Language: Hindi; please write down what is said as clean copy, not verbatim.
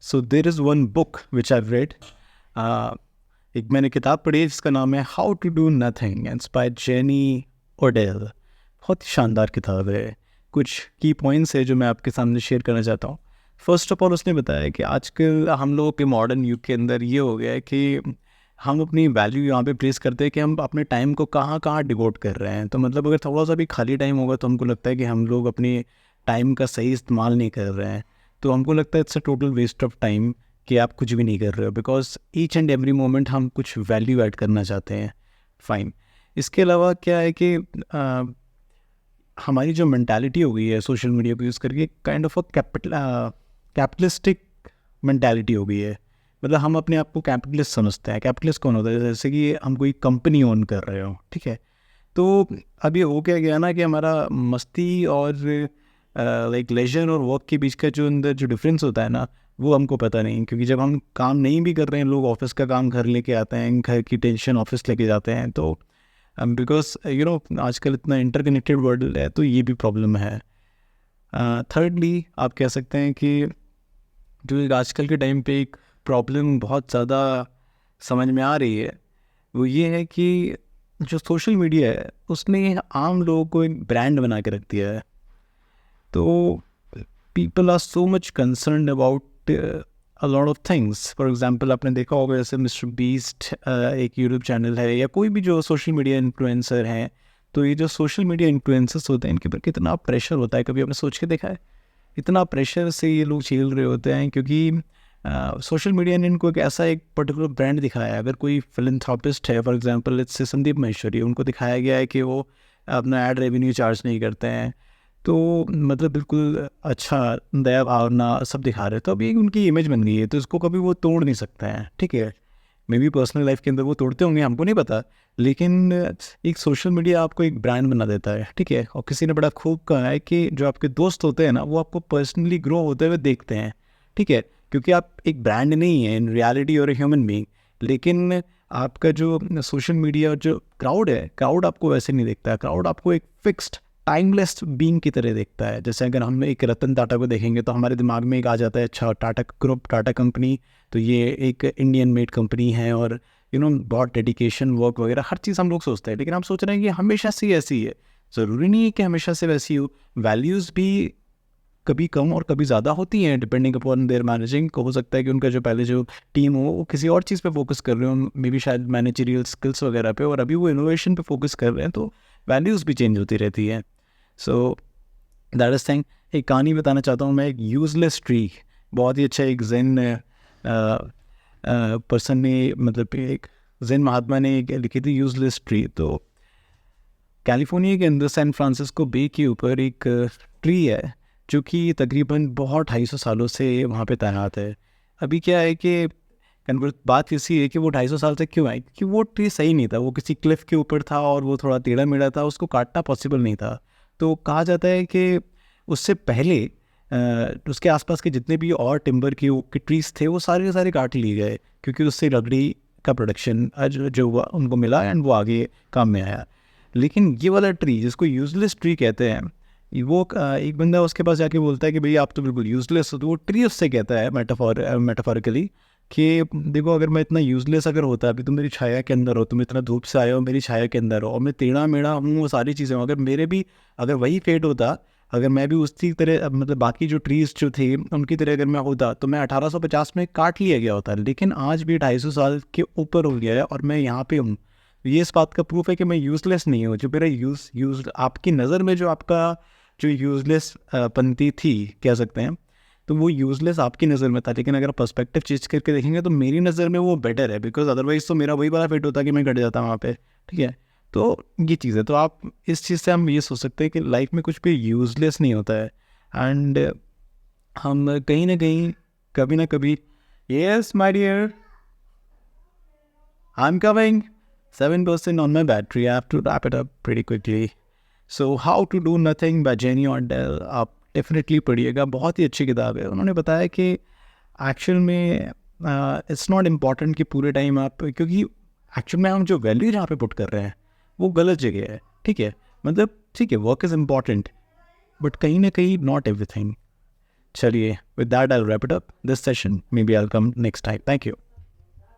So there is one book which I read. एक मैंने किताब पढ़ी है जिसका नाम है how to do nothing, and by Jenny Odell. बहुत ही शानदार किताब है। कुछ की पॉइंट्स है जो मैं आपके सामने शेयर करना चाहता हूँ। फर्स्ट ऑफ ऑल उसने बताया कि आजकल हम लोगों के मॉडर्न युग के अंदर ये हो गया है कि हम अपनी वैल्यू यहाँ पे प्लेस करते हैं कि हम अपने टाइम को कहाँ कहाँ डिवोट कर रहे हैं। तो मतलब अगर थोड़ा सा भी खाली टाइम होगा तो हमको लगता है कि हम लोग अपने टाइम का सही इस्तेमाल नहीं कर रहे हैं। तो हमको लगता है it's a total waste of time कि आप कुछ भी नहीं कर रहे हो, because each and every moment हम कुछ वैल्यू ऐड करना चाहते हैं। फाइन। इसके अलावा क्या है कि हमारी जो मेंटालिटी हो गई है सोशल मीडिया को यूज़ करके, kind of a capitalistic mentality हो गई है। मतलब हम अपने आप को कैपिटलिस्ट समझते हैं। कैपिटलिस्ट कौन होता है? जैसे कि हम कोई कंपनी ओन कर रहे हो, ठीक है। तो अभी हो क्या गया ना कि हमारा मस्ती और लाइक लेजर और वर्क के बीच का जो अंदर जो डिफरेंस होता है ना, वो हमको पता नहीं। क्योंकि जब हम काम नहीं भी कर रहे हैं, लोग ऑफिस का काम घर लेके आते हैं, घर की टेंशन ऑफिस लेके जाते हैं। तो बिकॉज आजकल इतना इंटरकनेक्टेड वर्ल्ड है, तो ये भी प्रॉब्लम है। थर्डली आप कह सकते हैं कि जो एक आजकल के टाइम पे एक प्रॉब्लम बहुत ज़्यादा समझ में आ रही है, वो ये है कि जो सोशल मीडिया है उसने आम लोगों को एक ब्रांड बना के रख दिया है। तो people are so much concerned about a lot of things. For example आपने देखा होगा जैसे मिस्टर बीस्ट एक यूट्यूब चैनल है, या कोई भी जो सोशल मीडिया इन्फ्लुएंसर हैं। तो ये जो सोशल मीडिया इन्फ्लुएंसर्स होते हैं, इनके ऊपर कितना प्रेशर होता है, कभी आपने सोच के देखा है? इतना प्रेशर से ये लोग झेल रहे होते हैं क्योंकि सोशल मीडिया ने इनको एक पर्टिकुलर ब्रांड दिखाया है। अगर कोई फिलंथ्रोपिस्ट है, for example let's say Sandeep Maheshwari, उनको दिखाया गया है कि वो अपना एड रेवेन्यू चार्ज नहीं करते हैं। तो मतलब बिल्कुल अच्छा दया भावना सब दिखा रहे हैं। तो अब ये उनकी इमेज बन गई है, तो इसको कभी वो तोड़ नहीं सकते हैं, ठीक है। मे बी पर्सनल लाइफ के अंदर वो तोड़ते होंगे, हमको नहीं पता। लेकिन एक सोशल मीडिया आपको एक ब्रांड बना देता है, ठीक है। और किसी ने बड़ा खूब कहा है कि जो आपके दोस्त होते हैं ना, वो आपको पर्सनली ग्रो होते हुए देखते हैं, ठीक है। क्योंकि आप एक ब्रांड नहीं है इन रियलिटी और ह्यूमन बीइंग। लेकिन आपका जो सोशल मीडिया और जो क्राउड है, क्राउड आपको वैसे नहीं देखता है। क्राउड आपको एक फिक्स्ड टाइमलेस बीइंग की तरह देखता है। जैसे अगर हम एक रतन टाटा को देखेंगे तो हमारे दिमाग में एक आ जाता है, अच्छा टाटा ग्रुप, टाटा कंपनी, तो ये एक इंडियन मेड कंपनी है और बहुत डेडिकेशन, वर्क वगैरह हर चीज़ हम लोग सोचते हैं। लेकिन हम सोच रहे हैं कि हमेशा से ऐसी है। ज़रूरी नहीं है कि हमेशा से वैसी हो। वैल्यूज़ भी कभी कम और कभी ज़्यादा होती हैं, डिपेंडिंग अपॉन देयर मैनेजिंग। को हो सकता है कि उनका जो पहले जो टीम हो वो किसी और चीज़ पे फोकस कर रहे हो, मे बी शायद मैनेजरियल स्किल्स वगैरह पे, और अभी वो इनोवेशन पे फोकस कर रहे हैं। तो वैल्यूज़ भी चेंज होती रहती है। So that is thing. एक कहानी बताना चाहता हूँ मैं, एक यूजलेस ट्री। बहुत ही अच्छा एक जेन पर्सन ने, मतलब एक जेन महात्मा ने लिखी थी यूजलेस ट्री। तो कैलिफोर्निया के अंदर सैन फ्रांसिस्को बे के ऊपर एक ट्री है जो कि तकरीबन बहुत 250 सालों से वहाँ पे तैनात है। अभी क्या है कि बात ऐसी है कि वो 250 साल से क्यों आई, क्योंकि वो ट्री सही नहीं था। वो किसी क्लिफ के ऊपर था और वो थोड़ा टेढ़ा मेढ़ा था, उसको काटना पॉसिबल नहीं था। तो कहा जाता है कि उससे पहले उसके आसपास के जितने भी और टिम्बर के ट्रीज थे वो सारे के सारे काट लिए गए, क्योंकि उससे लकड़ी का प्रोडक्शन जो हुआ उनको मिला एंड वो आगे काम में आया। लेकिन ये वाला ट्री जिसको यूजलेस ट्री कहते हैं, वो एक बंदा उसके पास जाके बोलता है कि भाई आप तो बिल्कुल यूजलेस हो। तो वो ट्री उससे कहता है मेटाफोरिकली कि देखो, अगर मैं इतना यूजलेस अगर होता, अभी तुम मेरी छाया के अंदर हो, तुम इतना धूप से आए हो, मेरी छाया के अंदर हो, और मैं टेढ़ा मेढ़ा हूँ, वो सारी चीज़ें हूँ, अगर मेरे भी अगर वही फेट होता, अगर मैं भी उसी तरह मतलब बाकी जो ट्रीज जो थे उनकी तरह अगर मैं होता, तो मैं 1850 में काट लिया गया होता। लेकिन आज भी 250 साल के ऊपर हो गया है और मैं यहाँ पे हूँ। ये इस बात का प्रूफ है कि मैं यूजलेस नहीं हूँ। जो मेरा यूज आपकी नज़र में जो आपका जो यूजलेस पंक्ति थी कह सकते हैं, तो वो यूजलेस आपकी नज़र में था। लेकिन अगर पर्सपेक्टिव चेंज करके देखेंगे तो मेरी नज़र में वो बेटर है, बिकॉज अदरवाइज तो मेरा वही वाला फिट होता कि मैं घट जाता वहाँ पे, ठीक है। तो ये चीज़ है। तो आप इस चीज़ से हम ये सोच सकते हैं कि लाइफ में कुछ भी यूजलेस नहीं होता है। एंड हम कहीं ना कहीं कभी ना कभी, yes my dear I am coming, 7% on my battery, I have to wrap it up pretty quickly. So how to do nothing by Jenny Odell, आप डेफिनेटली पढ़िएगा, बहुत ही अच्छी किताब है। उन्होंने बताया कि एक्चुअल में इट्स नॉट इम्पॉर्टेंट कि पूरे टाइम आप, क्योंकि एक्चुअल में हम जो वैल्यू जहाँ पे पुट कर रहे हैं वो गलत जगह है, ठीक है। मतलब ठीक है, वर्क इज़ इम्पॉर्टेंट, बट कहीं ना कहीं नॉट एवरीथिंग। चलिए, with that I will wrap it up this session, maybe I will come next time. Thank you.